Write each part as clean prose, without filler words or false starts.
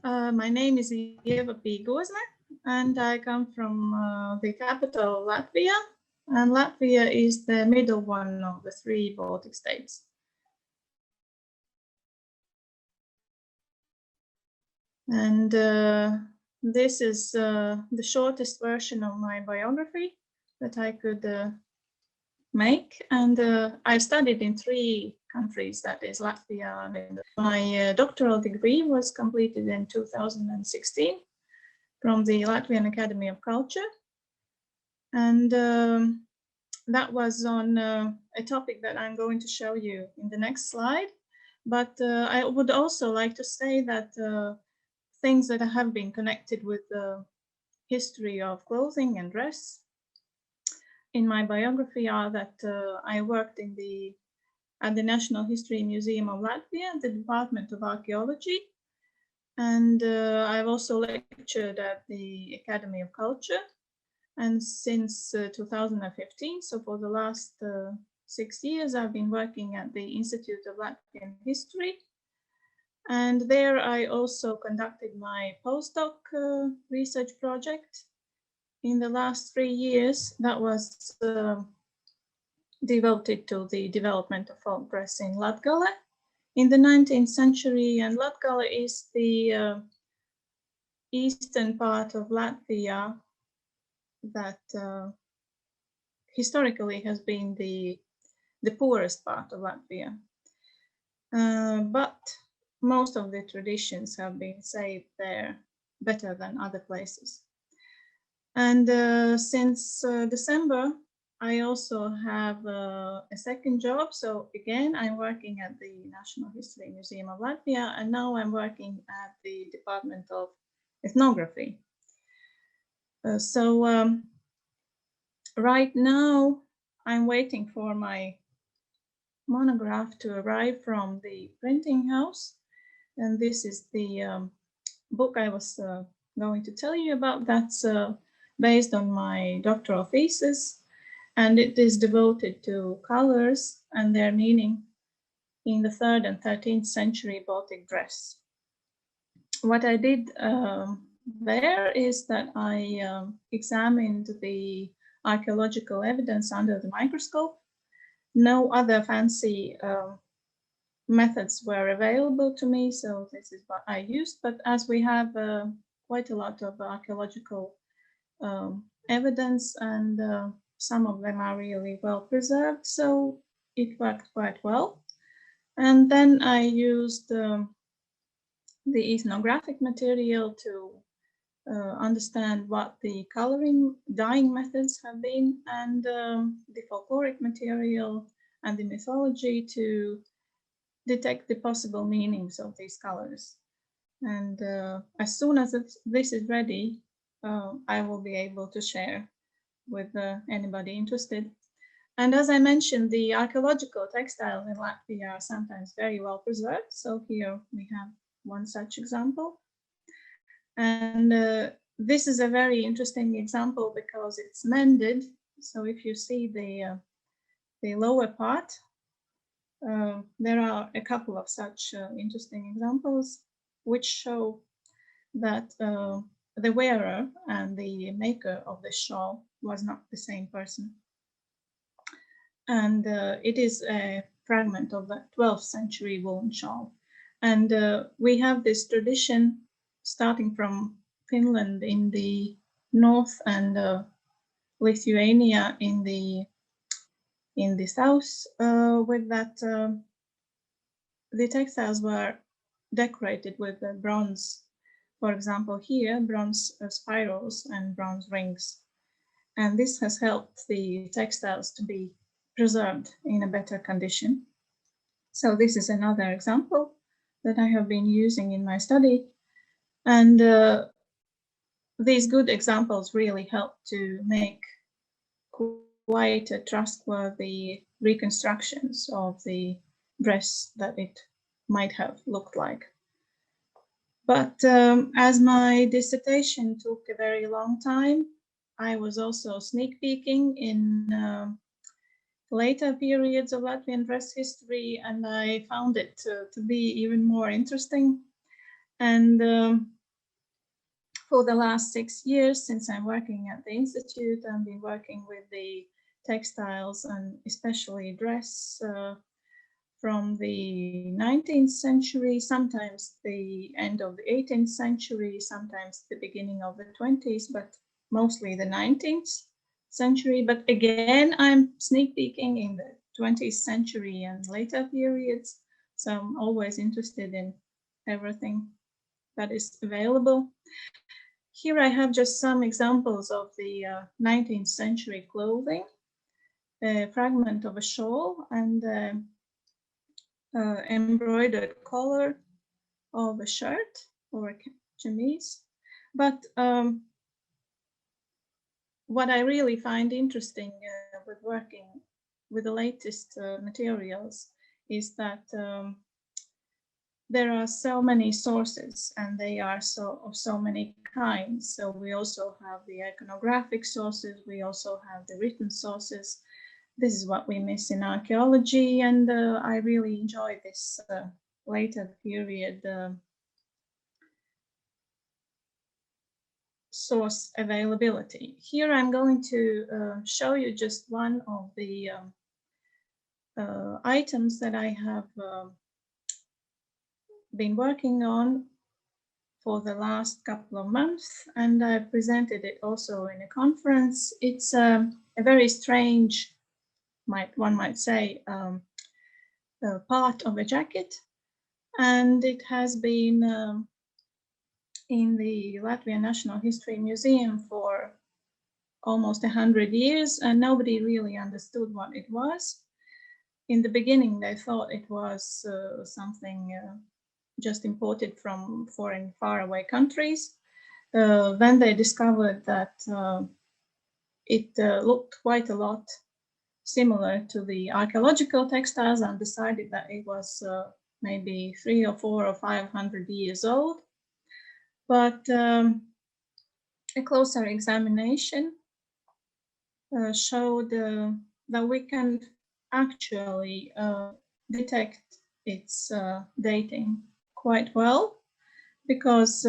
My name is Ieva Pigozne, and I come from the capital, Latvia. And Latvia is the middle one of the three Baltic states. And this is the shortest version of my biography that I could make. And I studied in 3 countries, that is Latvia. And my doctoral degree was completed in 2016 from the Latvian Academy of Culture. And that was on a topic that I'm going to show you in the next slide. But I would also like to say that things that have been connected with the history of clothing and dress in my biography are that I worked at the National History Museum of Latvia, the Department of Archaeology, and I've also lectured at the Academy of Culture. And since 2015, so for the last 6 years, I've been working at the Institute of Latvian History. And there I also conducted my postdoc research project. In the last 3 years, that was devoted to the development of folk dress in Latgale in the 19th century. And Latgale is the eastern part of Latvia that historically has been the poorest part of Latvia. But most of the traditions have been saved there better than other places. And since December, I also have a second job. So again, I'm working at the National History Museum of Latvia, and now I'm working at the Department of Ethnography. Right now, I'm waiting for my monograph to arrive from the printing house. And this is the book I was going to tell you about. That's based on my doctoral thesis, and it is devoted to colors and their meaning in the 3rd and 13th century Baltic dress. What I did there is that I examined the archaeological evidence under the microscope. No other fancy methods were available to me, so this is what I used. But as we have quite a lot of archaeological evidence, and some of them are really well preserved, so it worked quite well. And then I used the ethnographic material to understand what the coloring, dyeing methods have been, and the folkloric material and the mythology to detect the possible meanings of these colors. And as soon as this is ready, I will be able to share with anybody interested. And as I mentioned, the archaeological textiles in Latvia are sometimes very well preserved. So here we have one such example. And this is a very interesting example because it's mended. So if you see the lower part, there are a couple of such interesting examples which show that the wearer and the maker of the shawl was not the same person. And it is a fragment of the 12th century woolen shawl. And we have this tradition starting from Finland in the north and Lithuania in the south, with that the textiles were decorated with bronze. For example, here, bronze spirals and bronze rings. And this has helped the textiles to be preserved in a better condition. So this is another example that I have been using in my study. And these good examples really help to make quite a trustworthy reconstructions of the dress that it might have looked like. But as my dissertation took a very long time, I was also sneak peeking in later periods of Latvian dress history, and I found it to be even more interesting. And for the last 6 years, since I'm working at the Institute, I've been working with the textiles and especially dress from the 19th century, sometimes the end of the 18th century, sometimes the beginning of the 20s, but mostly the 19th century. But again, I'm sneak peeking in the 20th century and later periods. So I'm always interested in everything that is available. Here I have just some examples of the 19th century clothing, a fragment of a shawl and embroidered collar of a shirt or a chemise. But what I really find interesting with working with the latest materials is that there are so many sources and they are of so many kinds. So we also have the iconographic sources, we also have the written sources. This is what we miss in archaeology, and I really enjoy this later period source availability. Here I'm going to show you just one of the items that I have been working on for the last couple of months, and I presented it also in a conference. It's a very strange, one might say, part of a jacket, and it has been in the Latvian National History Museum for almost 100 years, and nobody really understood what it was. In the beginning, they thought it was something just imported from foreign, faraway countries. Then they discovered that it looked quite a lot similar to the archaeological textiles and decided that it was maybe 300 or 400 or 500 years old. But a closer examination showed that we can actually detect its dating quite well, because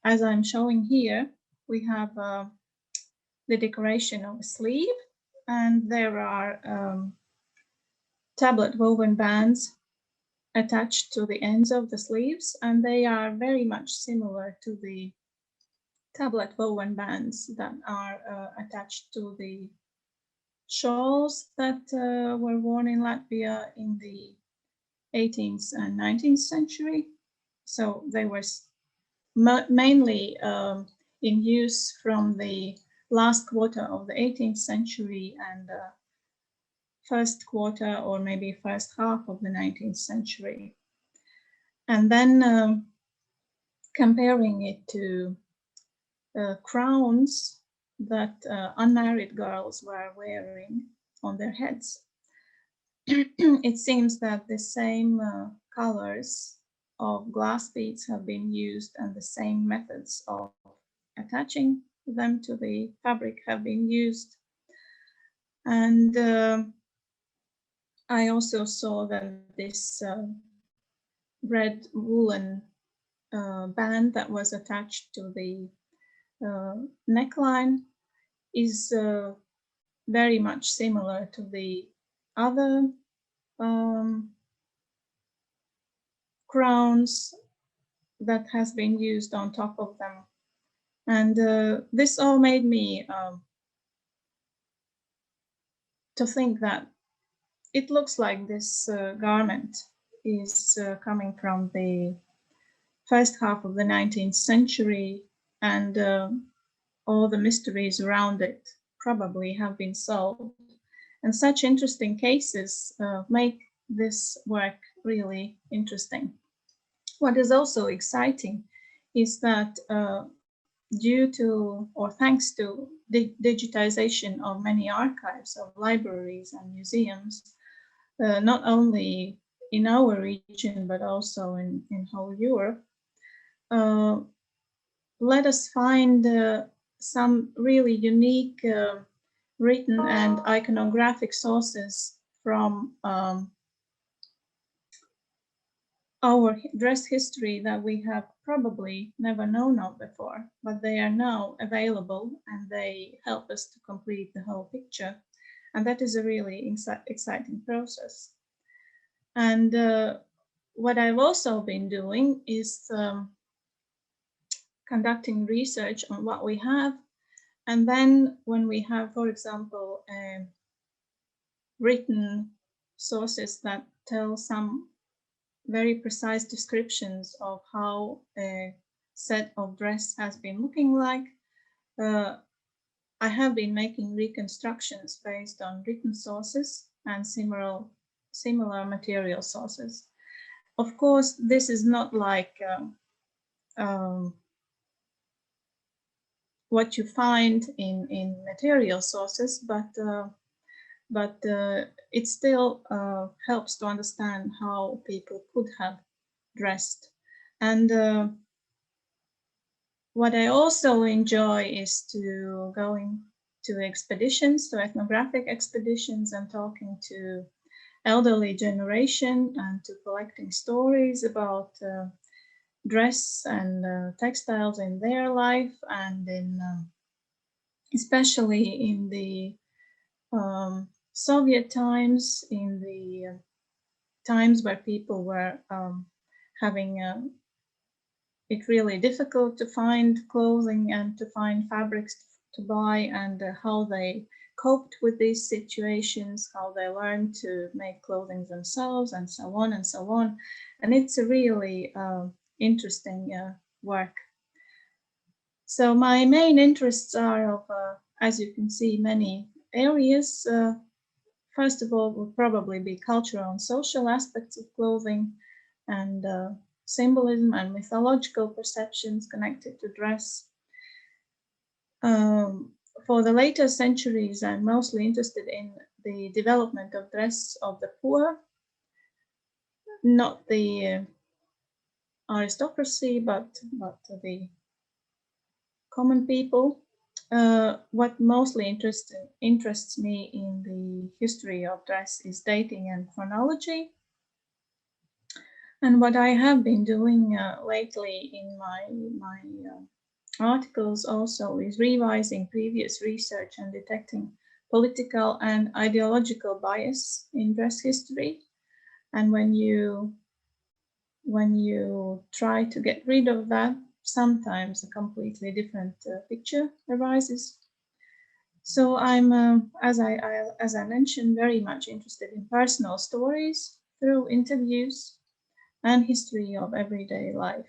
as I'm showing here, we have the decoration of a sleeve, and there are tablet woven bands attached to the ends of the sleeves, and they are very much similar to the tablet woven bands that are attached to the shawls that were worn in Latvia in the 18th and 19th century. So they were mainly in use from the last quarter of the 18th century and first quarter or maybe first half of the 19th century. And then comparing it to crowns that unmarried girls were wearing on their heads. It seems that the same colors of glass beads have been used and the same methods of attaching them to the fabric have been used. And I also saw that this red woolen band that was attached to the neckline is very much similar to the other crowns that has been used on top of them. And this all made me to think that it looks like this garment is coming from the first half of the 19th century, and all the mysteries around it probably have been solved. And such interesting cases make this work really interesting. What is also exciting is that due to or thanks to the digitization of many archives of libraries and museums, not only in our region but also in whole Europe, let us find some really unique written and iconographic sources from our dress history that we have probably never known of before, but they are now available and they help us to complete the whole picture. And that is a really exciting process. And what I've also been doing is conducting research on what we have. And then when we have, for example, written sources that tell some very precise descriptions of how a set of dress has been looking like, I have been making reconstructions based on written sources and similar material sources. Of course, this is not like what you find in material sources, but it still helps to understand how people could have dressed. And what I also enjoy is to going to expeditions, to ethnographic expeditions, and talking to elderly generation and to collecting stories about dress and textiles in their life, and in especially in the Soviet times, in the times where people were having it really difficult to find clothing and to find fabrics to buy, and how they coped with these situations, how they learned to make clothing themselves, and so on and so on. And it's a really interesting work. So my main interests are of, as you can see, many areas. First of all, will probably be cultural and social aspects of clothing, and symbolism and mythological perceptions connected to dress. For the later centuries, I'm mostly interested in the development of dress of the poor, not the aristocracy, but the common people. What mostly interests me in the history of dress is dating and chronology. And what I have been doing lately in my articles also is revising previous research and detecting political and ideological bias in dress history. And when you try to get rid of that, sometimes a completely different picture arises. So I'm, as I mentioned, very much interested in personal stories through interviews and history of everyday life.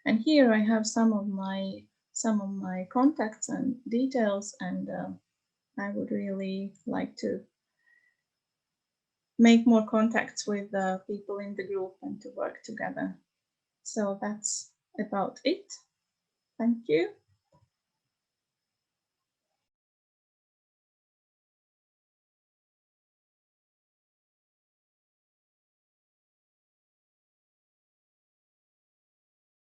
And here I have some of my contacts and details, and I would really like to make more contacts with people in the group and to work together. So that's about it. Thank you.